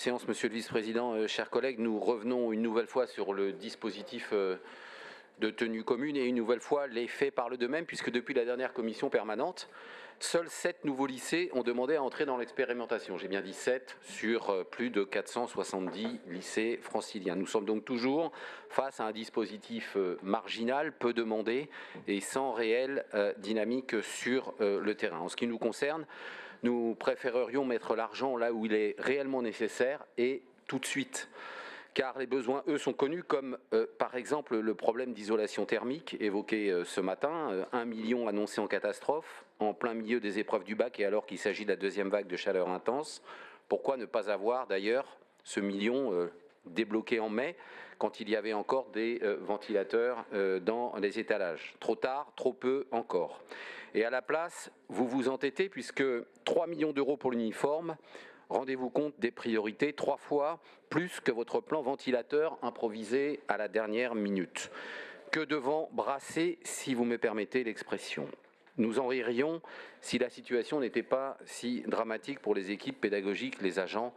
Séance, Monsieur le Vice-président, chers collègues, nous revenons une nouvelle fois sur le dispositif de tenue commune et une nouvelle fois les faits parlent d'eux-mêmes puisque depuis la dernière commission permanente, seuls 7 nouveaux lycées ont demandé à entrer dans l'expérimentation. J'ai bien dit 7 sur plus de 470 lycées franciliens. Nous sommes donc toujours face à un dispositif marginal, peu demandé et sans réelle dynamique sur le terrain. En ce qui nous concerne, nous préférerions mettre l'argent là où il est réellement nécessaire et tout de suite. Car les besoins, eux, sont connus comme, par exemple, le problème d'isolation thermique évoqué ce matin, 1 million annoncé en catastrophe, en plein milieu des épreuves du bac et alors qu'il s'agit de la deuxième vague de chaleur intense. Pourquoi ne pas avoir d'ailleurs ce million débloqué en mai, quand il y avait encore des ventilateurs dans les étalages. Trop tard, trop peu encore. Et à la place, vous vous entêtez puisque 3 millions d'euros pour l'uniforme, rendez-vous compte des priorités, 3 fois plus que votre plan ventilateur improvisé à la dernière minute. Que devant brasser, si vous me permettez l'expression. Nous en ririons si la situation n'était pas si dramatique pour les équipes pédagogiques, les agents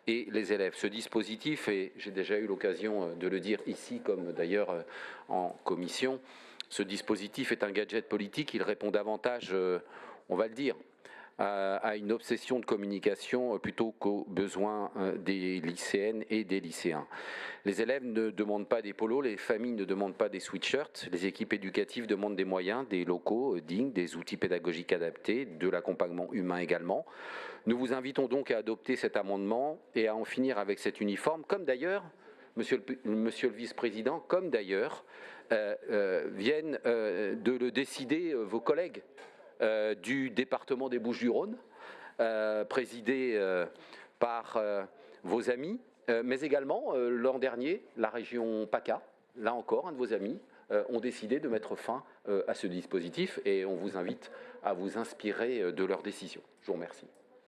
et les élèves. Ce dispositif, et j'ai déjà eu l'occasion de le dire ici comme d'ailleurs en commission, ce dispositif est un gadget politique, il répond davantage, on va le dire, à une obsession de communication plutôt qu'aux besoins des lycéennes et des lycéens. Les élèves ne demandent pas des polos, les familles ne demandent pas des sweatshirts, les équipes éducatives demandent des moyens, des locaux dignes, des outils pédagogiques adaptés, de l'accompagnement humain également. Nous vous invitons donc à adopter cet amendement et à en finir avec cet uniforme, comme d'ailleurs, Monsieur le Vice-président, comme d'ailleurs viennent de le décider vos collègues du département des Bouches-du-Rhône, présidé par vos amis, mais également l'an dernier, la région PACA, là encore, un de vos amis, ont décidé de mettre fin à ce dispositif et on vous invite à vous inspirer de leurs décisions. Je vous remercie.